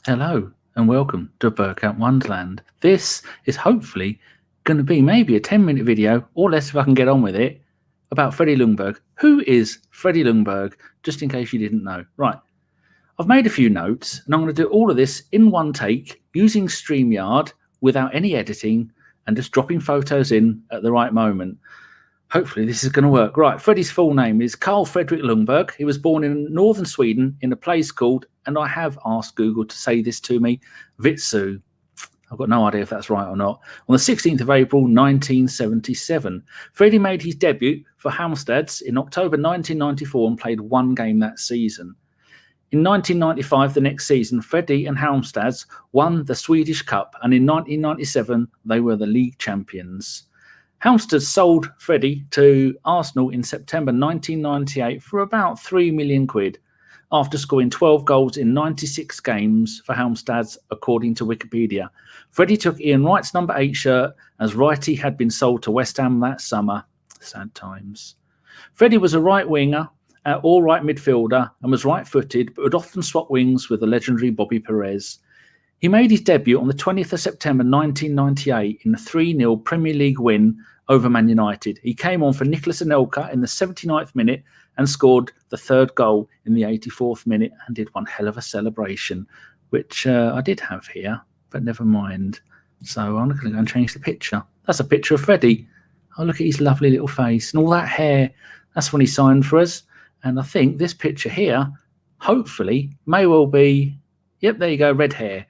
Hello and welcome to Bergkamp Wonderland. This is hopefully going to be maybe a 10-minute video, or less if I can get on with it, about Freddie Ljungberg. Who is Freddie Ljungberg, just in case you didn't know? Right, I've made a few notes and I'm going to do all of this in one take using StreamYard without any editing and just dropping photos in at the right moment. Hopefully this is going to work. Right, Freddie's full name is Carl Fredrik Ljungberg. He was born in northern Sweden in a place called, and I have asked Google to say this to me, Vitsu. I've got no idea if that's right or not. On the 16th of April, 1977. Freddie made his debut for Halmstads in October 1994 and played one game that season. In 1995, the next season, Freddie and Halmstads won the Swedish Cup, and in 1997, they were the league champions. Halmstad sold Freddie to Arsenal in September 1998 for about £3 million after scoring 12 goals in 96 games for Halmstads, according to Wikipedia. Freddie took Ian Wright's number 8 shirt, as Wrighty had been sold to West Ham that summer. Sad times. Freddie was a right winger, or right midfielder, and was right-footed, but would often swap wings with the legendary Bobby Perez. He made his debut on the 20th of September 1998 in a 3-0 Premier League win over Man United. He came on for Nicolas Anelka in the 79th minute and scored the third goal in the 84th minute and did one hell of a celebration, which I did have here, but never mind. So I'm going to go and change the picture. That's a picture of Freddie. Oh, look at his lovely little face and all that hair. That's when he signed for us. And I think this picture here, hopefully, may well be, yep, there you go, red hair.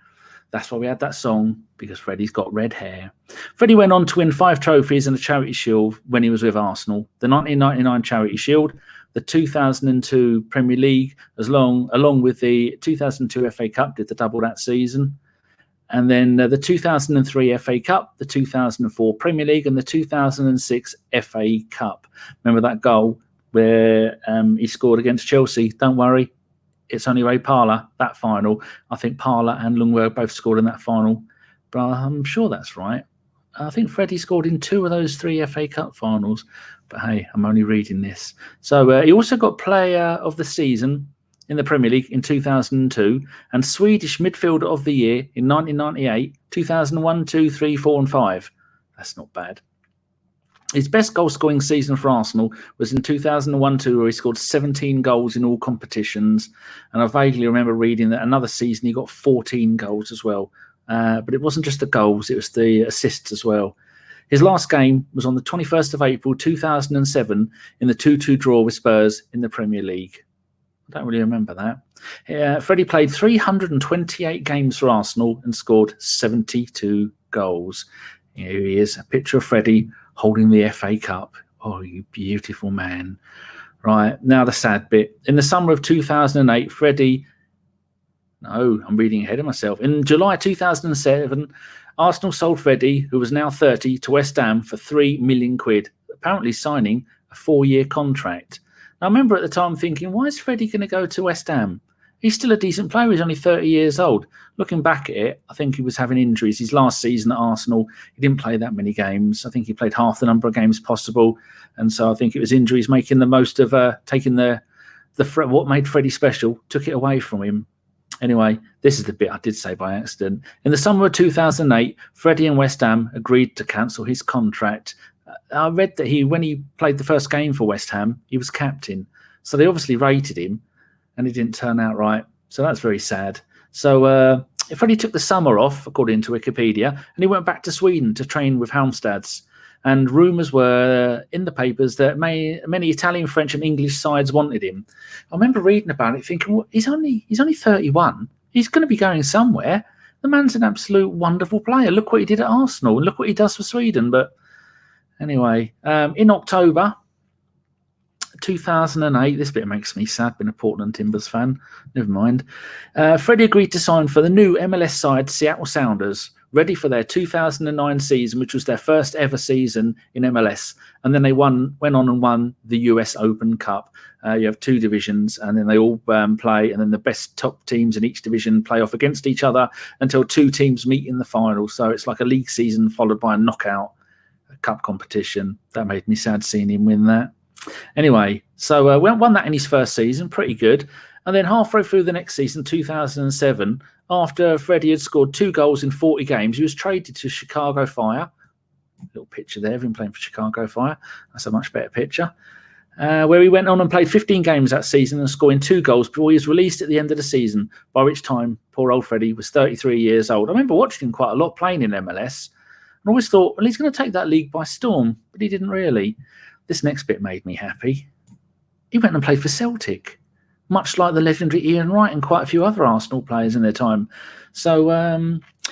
That's why we had that song, because Freddie's got red hair. Freddie went on to win 5 trophies and a Charity Shield when he was with Arsenal. The 1999 Charity Shield, the 2002 Premier League, along with the 2002 FA Cup, did the double that season. And then the 2003 FA Cup, the 2004 Premier League, and the 2006 FA Cup. Remember that goal where he scored against Chelsea? Don't worry. It's only Ray Parler, that final. I think Parler and Ljungberg both scored in that final, but I'm sure that's right. I think Freddie scored in 2 of those 3 FA Cup finals, but hey, I'm only reading this. So he also got Player of the Season in the Premier League in 2002 and Swedish Midfielder of the Year in 1998, 2001, 2, 3, 4 and 5. That's not bad. His best goal-scoring season for Arsenal was in 2001-2, where he scored 17 goals in all competitions. And I vaguely remember reading that another season he got 14 goals as well. But it wasn't just the goals, it was the assists as well. His last game was on the 21st of April 2007 in the 2-2 draw with Spurs in the Premier League. I don't really remember that. Freddie played 328 games for Arsenal and scored 72 goals. Here he is, a picture of Freddie holding the FA Cup. Oh, you beautiful man. Right, now the sad bit. In the summer of 2008, Freddie... No, I'm reading ahead of myself. In July 2007, Arsenal sold Freddie, who was now 30, to West Ham for £3 million, apparently signing a 4-year contract. Now, I remember at the time thinking, why is Freddie going to go to West Ham? He's still a decent player. He's only 30 years old. Looking back at it, I think he was having injuries. His last season at Arsenal, he didn't play that many games. I think he played half the number of games possible. And so I think it was injuries making the most of taking the what made Freddie special, took it away from him. Anyway, this is the bit I did say by accident. In the summer of 2008, Freddie and West Ham agreed to cancel his contract. I read that when he played the first game for West Ham, he was captain. So they obviously rated him, and it didn't turn out right. So that's very sad. So Freddie took the summer off, according to Wikipedia, and he went back to Sweden to train with Halmstads. And rumours were in the papers that many Italian, French and English sides wanted him. I remember reading about it thinking, well, he's only 31. He's going to be going somewhere. The man's an absolute wonderful player. Look what he did at Arsenal and look what he does for Sweden. But anyway, in October 2008, this bit makes me sad, being a Portland Timbers fan. Never mind. Freddie agreed to sign for the new MLS side Seattle Sounders, ready for their 2009 season, which was their first ever season in MLS. And then they went on and won the US Open Cup. You have 2 divisions, and then they all play, and then the best top teams in each division play off against each other until 2 teams meet in the final. So it's like a league season followed by a knockout cup competition. That made me sad seeing him win that. Anyway, so won that in his first season, pretty good. And then halfway through the next season, 2007, after Freddie had scored 2 goals in 40 games, he was traded to Chicago Fire. Little picture there of him playing for Chicago Fire. That's a much better picture. Where he went on and played 15 games that season and scoring 2 goals before he was released at the end of the season, by which time poor old Freddie was 33 years old. I remember watching him quite a lot playing in MLS and always thought, well, he's going to take that league by storm, but he didn't really. This next bit made me happy. He went and played for Celtic, much like the legendary Ian Wright and quite a few other Arsenal players in their time. So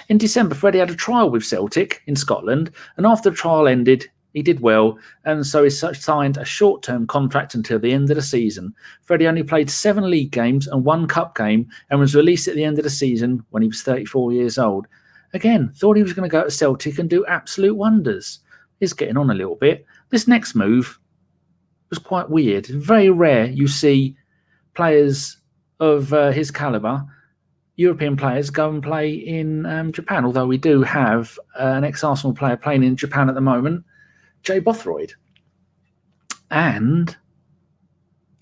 in December, Freddie had a trial with Celtic in Scotland, and after the trial ended, he did well, and so he signed a short-term contract until the end of the season. Freddie only played 7 league games and 1 cup game and was released at the end of the season when he was 34 years old. Again, thought he was going to go to Celtic and do absolute wonders. He's getting on a little bit. This next move was quite weird. Very rare you see players of his calibre, European players, go and play in Japan, although we do have an ex-Arsenal player playing in Japan at the moment, Jay Bothroyd. And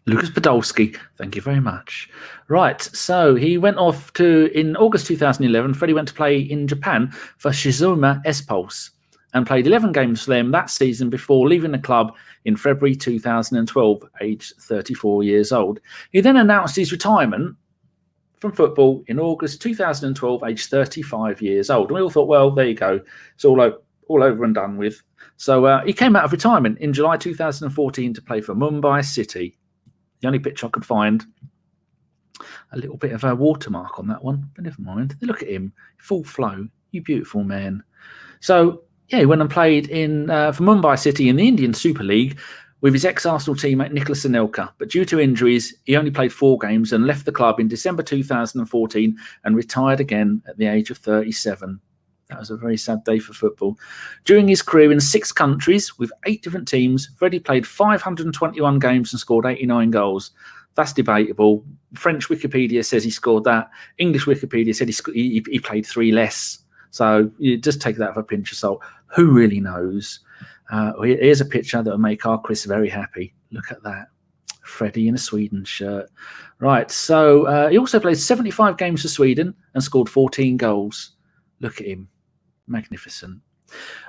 Lucas Podolski, thank you very much. Right, so he went off to, in August 2011, Freddie went to play in Japan for Shizuma S-Pulse and played 11 games for them that season before leaving the club in February 2012, aged 34 years old. He then announced his retirement from football in August 2012, aged 35 years old. And we all thought, well, there you go. It's all over and done with. So he came out of retirement in July 2014 to play for Mumbai City. The only picture I could find, a little bit of a watermark on that one, but never mind. Look at him, full flow, you beautiful man. So yeah, he went and played in for Mumbai City in the Indian Super League with his ex-Arsenal teammate Nicholas Anelka. But due to injuries, he only played 4 games and left the club in December 2014 and retired again at the age of 37. That was a very sad day for football. During his career in 6 countries with 8 different teams, Freddie played 521 games and scored 89 goals. That's debatable. French Wikipedia says he scored that. English Wikipedia said he played 3 less. So you just take that with a pinch of salt. Who really knows? Here's a picture that will make our Chris very happy. Look at that. Freddie in a Sweden shirt. Right, so he also played 75 games for Sweden and scored 14 goals. Look at him. Magnificent.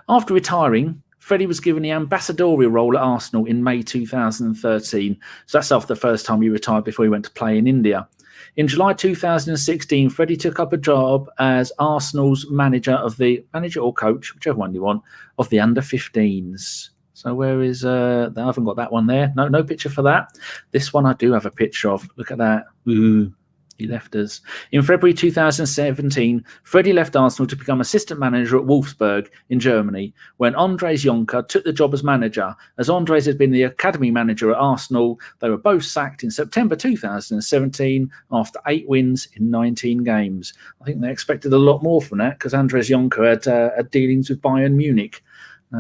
After retiring, Freddie was given the ambassadorial role at Arsenal in May 2013. So that's after the first time he retired before he went to play in India. In July 2016, Freddie took up a job as Arsenal's manager or coach, whichever one you want, of the under-15s. So where is I haven't got that one there. No picture for that. This one I do have a picture of. Look at that. Ooh. He left us. In February 2017, Freddie left Arsenal to become assistant manager at Wolfsburg in Germany when Andres Jonker took the job as manager. As Andres had been the academy manager at Arsenal, they were both sacked in September 2017 after 8 wins in 19 games. I think they expected a lot more from that because Andres Jonker had dealings with Bayern Munich.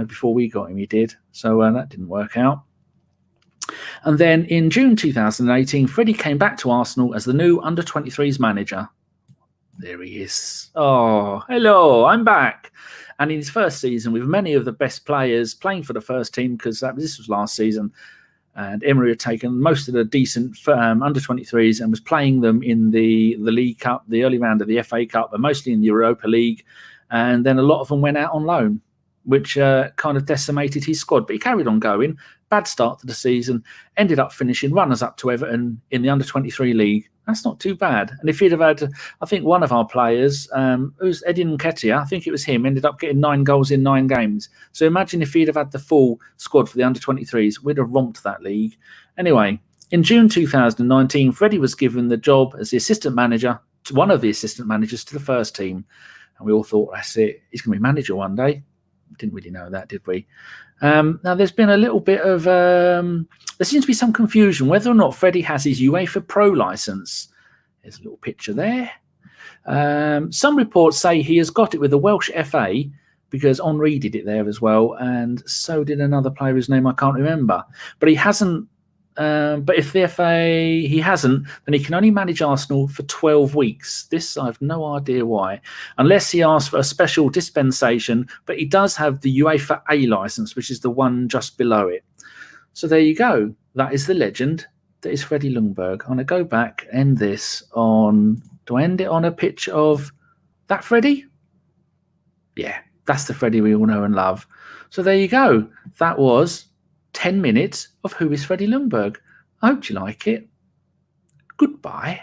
Before we got him, he did. So that didn't work out. And then in June 2018, Freddie came back to Arsenal as the new under-23s manager. There he is. Oh, hello, I'm back. And in his first season, with many of the best players playing for the first team, because this was last season, and Emery had taken most of the decent under-23s and was playing them in the League Cup, the early round of the FA Cup, but mostly in the Europa League. And then a lot of them went out on loan, which kind of decimated his squad. But he carried on going. Bad start to the season. Ended up finishing runners-up to Everton in the under-23 league. That's not too bad. And if he'd have had, I think one of our players, who's Eddie Nketiah, I think it was him, ended up getting 9 goals in 9 games. So imagine if he'd have had the full squad for the under-23s, we'd have romped that league. Anyway, in June 2019, Freddie was given the job as the assistant manager, to one of the assistant managers to the first team. And we all thought, that's it. He's going to be manager one day. Didn't really know that, did we? Now, there's been a little bit of... there seems to be some confusion whether or not Freddie has his UEFA Pro licence. There's a little picture there. Some reports say he has got it with the Welsh FA because Henri did it there as well, and so did another player whose name I can't remember. But he hasn't... but if the FA he hasn't, then he can only manage Arsenal for 12 weeks. This I have no idea why, unless he asks for a special dispensation. But he does have the UEFA A license, which is the one just below it. So there you go. That is the legend, that is Freddie Ljungberg. I'm going to go back, end this on... Do I end it on a picture of that Freddie? Yeah, that's the Freddie we all know and love. So there you go. That was 10 minutes of Who is Freddie Ljungberg. I hope you like it. Goodbye.